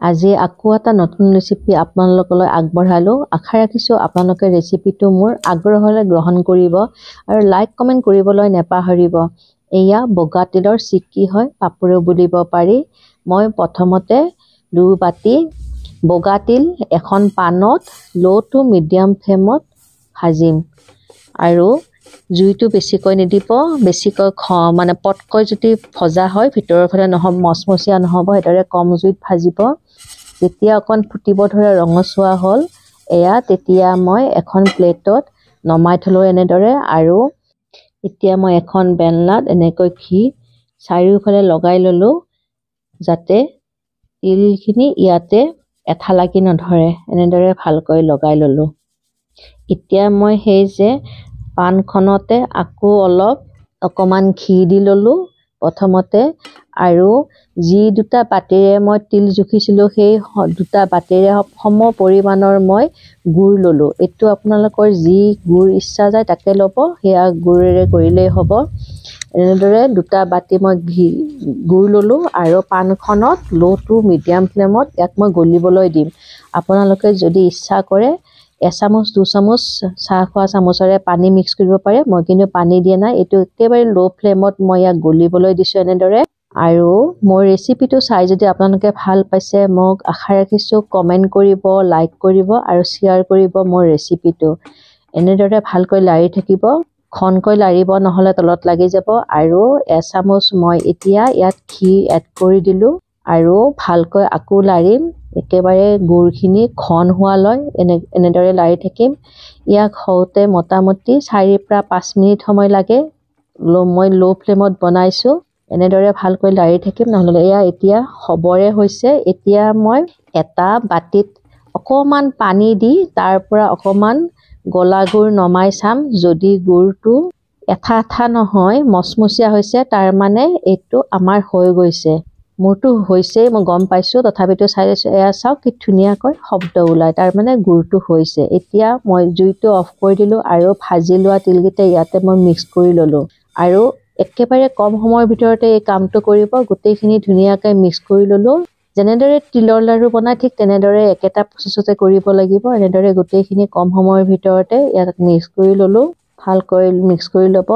আজি আকৌ এটা নতুন ৰেচিপি আপোনালোকলৈ আগবঢ়ালোঁ। আশা ৰাখিছোঁ আপোনালোকে ৰেচিপিটো মোৰ আগ্ৰহেৰে গ্ৰহণ কৰিব আৰু লাইক কমেণ্ট কৰিবলৈ নেপাহৰিব। এয়া বগা তিলৰ চিক্কি হয়, পাপৰো বুলিব পাৰি। মই প্ৰথমতে 2 বাটি বগা তিল এখন পানত লো টু মিডিয়াম ফ্লেমত ভাজিম আৰু জুইটো বেছিকৈ নিদিব। বেছিকৈ মানে পটকৈ যদি ভজা হয় ভিতৰৰ ফালে নহ'ব, মচমচীয়া নহ'ব, সেইদৰে কম জুইত ভাজিব। যেতিয়া অকণ ফুটিব ধৰে ৰঙচুৱা হ'ল এয়া তেতিয়া মই এখন প্লেটত নমাই থলোঁ এনেদৰে। আৰু এতিয়া মই এখন বেলনাত এনেকৈ ঘি চাৰিওফালে লগাই ল'লোঁ যাতে তিলখিনি ইয়াতে এঠা লাগি নধৰে। এনেদৰে ভালকৈ লগাই ল'লোঁ। এতিয়া মই সেই যে পানখনতে আকৌ অকণমান ঘি দি ল'লোঁ প্ৰথমতে, আৰু যি 2টা বাটিৰে মই তিল জুখিছিলোঁ সেই 2টা বাটিৰে সম পৰিমাণৰ মই গুড় ল'লোঁ। এইটো আপোনালোকৰ যি গুড় ইচ্ছা যায় তাকে ল'ব, সেয়া গুড়েৰে কৰিলেই হ'ব। এনেদৰে 2টা বাটি মই গুড় ল'লোঁ আৰু পানখনত লো টু মিডিয়াম ফ্লেমত ইয়াক মই গলিবলৈ দিম। আপোনালোকে যদি ইচ্ছা কৰে 1 চামুচ 2 চামুচ চাহ খোৱা চামুচেৰে পানী মিক্স কৰিব পাৰে। মই কিন্তু পানী দিয়া নাই, এইটো একেবাৰে লো ফ্লেমত মই ইয়াক গলিবলৈ দিছোঁ এনেদৰে। আৰু মোৰ ৰেচিপিটো চাই যদি আপোনালোকে ভাল পাইছে মোক আশা ৰাখিছোঁ কমেণ্ট কৰিব, লাইক কৰিব আৰু শ্বেয়াৰ কৰিব মোৰ ৰেচিপিটো। এনেদৰে ভালকৈ লাৰি থাকিব, ঘনকৈ লাৰিব নহ'লে তলত লাগি যাব। আৰু 1 চামুচ মই এতিয়া ইয়াত ঘি এড কৰি দিলোঁ আৰু ভালকৈ আকৌ লাৰিম একেবাৰে গুড়খিনি ঘন হোৱালৈ। এনেদৰে লাৰি থাকিম। ইয়াক হওঁতে মোটামুটি 4 পৰা 5 মিনিট সময় লাগে। মই লো ফ্লেমত বনাইছোঁ। এনেদৰে ভালকৈ লাৰি থাকিম, নহ'লে এয়া এতিয়া হ'বৰে হৈছে। এতিয়া মই এটা বাটিত অকণমান পানী দি তাৰ পৰা অকণমান গলা গুড় নমাই চাম। যদি গুড়টো এঠা নহয় মচমচীয়া হৈছে তাৰ মানে এইটো আমাৰ হৈ গৈছে। মোৰটো হৈছেই, মই গম পাইছোঁ, তথাপিতো চাই লৈছোঁ। এয়া চাওক কি ধুনীয়াকৈ শব্দ ওলায়, তাৰ মানে গুড়টো হৈছে। এতিয়া মই জুইটো অফ কৰি দিলোঁ আৰু ভাজি লোৱা তিলকেইটা ইয়াতে মই মিক্স কৰি ল'লোঁ। আৰু একেবাৰে কম সময়ৰ ভিতৰতে এই কামটো কৰিব। গোটেইখিনি ধুনীয়াকৈ মিক্স কৰি ল'লোঁ। যেনেদৰে তিলৰ লাড়ু বনাই ঠিক তেনেদৰে একেটা প্ৰচেছতে কৰিব লাগিব। এনেদৰে গোটেইখিনি কম সময়ৰ ভিতৰতে ইয়াত মিক্স কৰি ল'লোঁ। ভালকৈ মিক্স কৰি ল'ব।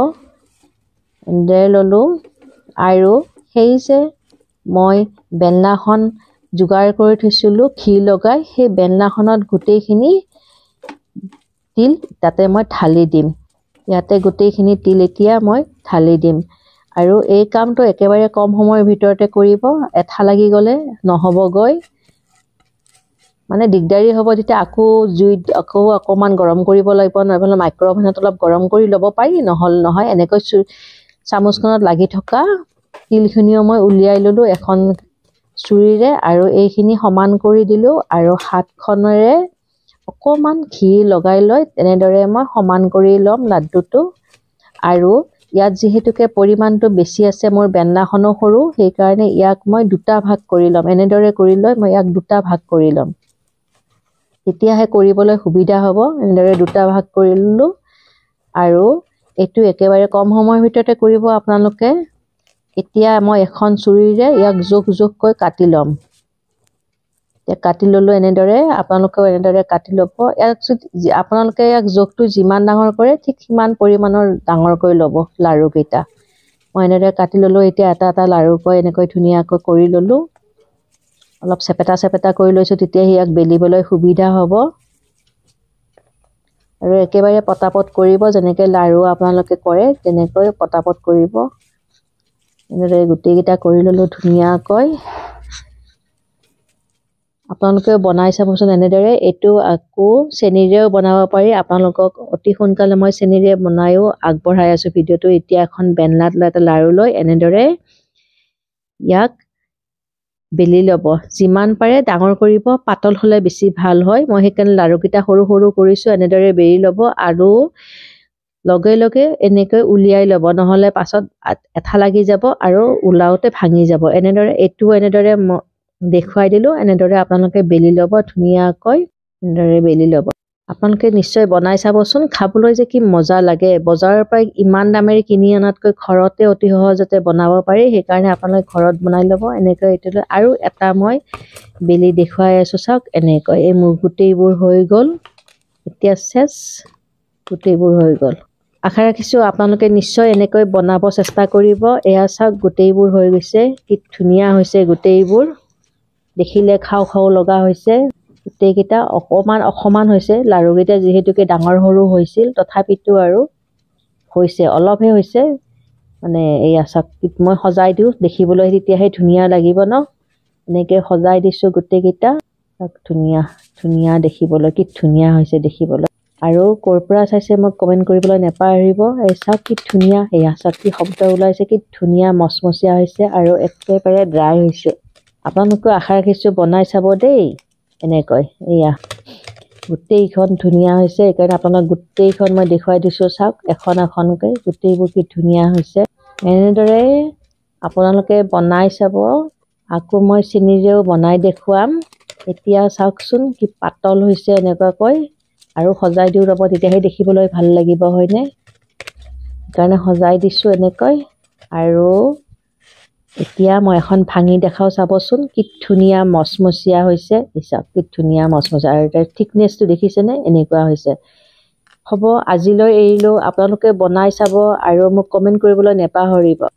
এনেদৰে ল'লোঁ আৰু সেই যে মই বেলনাখন যোগাৰ কৰি থৈছিলোঁ ঘি লগাই, সেই বেলনাখনত গোটেইখিনি তিল তাতে মই ঢালি দিম। ইয়াতে গোটেইখিনি তিল এতিয়া মই ঢালি দিম। আৰু এই কামটো একেবাৰে কম সময়ৰ ভিতৰতে কৰিব। এঠা লাগি গ'লে নহ'বগৈ, মানে দিগদাৰী হ'ব। তেতিয়া আকৌ জুইত অকণমান গৰম কৰিব লাগিব, নহ'লে মাইক্ৰ'অভেনত অলপ গৰম কৰি ল'ব পাৰি, নহ'লে নহয়। এনেকৈ চামুচখনত লাগি থকা তিলখিনিও মই উলিয়াই ল'লোঁ এখন চুৰিৰে আৰু এইখিনি সমান কৰি দিলোঁ আৰু হাতখনেৰে অকণমান ঘি লগাই লৈ তেনেদৰে মই সমান কৰি ল'ম লাড্ডুটো। আৰু ইয়াত যিহেতুকে পৰিমাণটো বেছি আছে, মোৰ বেলনাখনো সৰু, সেইকাৰণে ইয়াক মই 2টা ভাগ কৰি ল'ম। এনেদৰে কৰি লৈ মই ইয়াক 2টা ভাগ কৰি ল'ম, তেতিয়াহে কৰিবলৈ সুবিধা হ'ব। এনেদৰে 2টা ভাগ কৰি ল'লোঁ আৰু এইটো একেবাৰে কম সময়ৰ ভিতৰতে কৰিব আপোনালোকে। এতিয়া মই এখন চুৰিৰে ইয়াক জোখকৈ কাটি ল'ম। কাটি ল'লোঁ এনেদৰে, আপোনালোকেও এনেদৰে কাটি ল'ব। ইয়াক যদি আপোনালোকে ইয়াক জোখটো যিমান ডাঙৰ কৰে ঠিক সিমান পৰিমাণৰ ডাঙৰকৈ ল'ব লাড়ুকেইটা। মই এনেদৰে কাটি ল'লোঁ। এতিয়া এটা এটা লাড়ুকৈ এনেকৈ ধুনীয়াকৈ কৰি ল'লোঁ। অলপ চেপেটা কৰি লৈছোঁ, তেতিয়া ইয়াক বেলিবলৈ সুবিধা হ'ব। আৰু একেবাৰে পটাপট কৰিব, যেনেকৈ লাড়ু আপোনালোকে কৰে তেনেকৈ পটাপট কৰিব। এনেদৰে গোটেইকেইটা কৰি ল'লোঁ ধুনীয়াকৈ। আপোনালোকেও বনাই চাবচোন এনেদৰে। এইটো আকৌ চেনিৰেও বনাব পাৰি। আপোনালোকক অতি সোনকালে মই চেনিৰে বনায়ো আগবঢ়াই আছোঁ ভিডিঅ'টো। এতিয়া এখন বেলনাত লৈ এটা লাড়ু লৈ এনেদৰে ইয়াক বেলি ল'ব। যিমান পাৰে ডাঙৰ কৰিব, পাতল হ'লে বেছি ভাল হয়। মই সেইকাৰণে লাড়ুকেইটা সৰু সৰু কৰিছোঁ। এনেদৰে বেলি ল'ব আৰু লগে লগে এনেকৈ উলিয়াই ল'ব, নহ'লে পাছত এঠা লাগি যাব আৰু ওলাওতে ভাঙি যাব। এনেদৰে এইটো এনেদৰে দেখুৱাই দিলোঁ। এনেদৰে আপোনালোকে বেলি ল'ব ধুনীয়াকৈ, এনেদৰে বেলি ল'ব। আপোনালোকে নিশ্চয় বনাই চাবচোন, খাবলৈ যে কি মজা লাগে। বজাৰৰ পৰা ইমান দামেৰে কিনি অনাতকৈ ঘৰতে অতি সহজতে বনাব পাৰি, সেইকাৰণে আপোনালোকে ঘৰত বনাই ল'ব। এনেকৈ এইটো আৰু এটা মই বেলি দেখুৱাই আছোঁ চাওক, এনেকৈ এই মোৰ গোটেইবোৰ হৈ গ'ল। এতিয়া চেচ, গোটেইবোৰ হৈ গ'ল। আশা ৰাখিছোঁ আপোনালোকে নিশ্চয় এনেকৈ বনাব চেষ্টা কৰিব। এয়া চাওক গোটেইবোৰ হৈ গৈছে, কি ধুনীয়া হৈছে গোটেইবোৰ। দেখিলে খাওঁ খাওঁ লগা হৈছে। গোটেইকেইটা অকণমান হৈছে, লাড়ুকেইটা যিহেতুকে ডাঙৰ সৰু হৈছিল, তথাপিতো আৰু হৈছে, অলপহে হৈছে। মানে এয়া চাওক, মই সজাই দিওঁ দেখিবলৈ, তেতিয়াহে ধুনীয়া লাগিব ন। এনেকৈ সজাই দিছোঁ গোটেইকেইটা, চাওক ধুনীয়া ধুনীয়া দেখিবলৈ, কি ধুনীয়া হৈছে দেখিবলৈ। আৰু ক'ৰ পৰা চাইছে মোক কমেণ্ট কৰিবলৈ নাপাহৰিব। এই চাওক কি ধুনীয়া, এয়া চাওক কি শব্দ ওলাইছে, কি ধুনীয়া মচমচীয়া হৈছে আৰু একেবাৰে ড্ৰাই হৈছে। আপোনালোকেও আশা ৰাখিছোঁ বনাই চাব দেই। এনেকৈ এয়া গোটেইখন ধুনীয়া হৈছে, সেইকাৰণে আপোনাক গোটেইখন মই দেখুৱাই দিছোঁ। চাওক এখন এখনকৈ গোটেইবোৰ কি ধুনীয়া হৈছে। এনেদৰে আপোনালোকে বনাই চাব। আকৌ মই চেনিৰেও বনাই দেখুৱাম। এতিয়া চাওকচোন কি পাতল হৈছে এনেকুৱাকৈ। আৰু সজাই দিওঁ ৰ'ব, তেতিয়াহে দেখিবলৈ ভাল লাগিব, হয়নে? সেইকাৰণে সজাই দিছোঁ এনেকৈ। আৰু এতিয়া মই এখন ভাঙি দেখাওঁ, চাবচোন কি ধুনীয়া মচমচীয়া হৈছে। চাওক কি ধুনীয়া মচমচীয়া, আৰু তাৰ থিকনেছটো দেখিছেনে? এনেকুৱা হৈছে। হ'ব, আজিলৈ এৰিলোঁ। আপোনালোকে বনাই চাব আৰু মোক কমেণ্ট কৰিবলৈ নাপাহৰিব।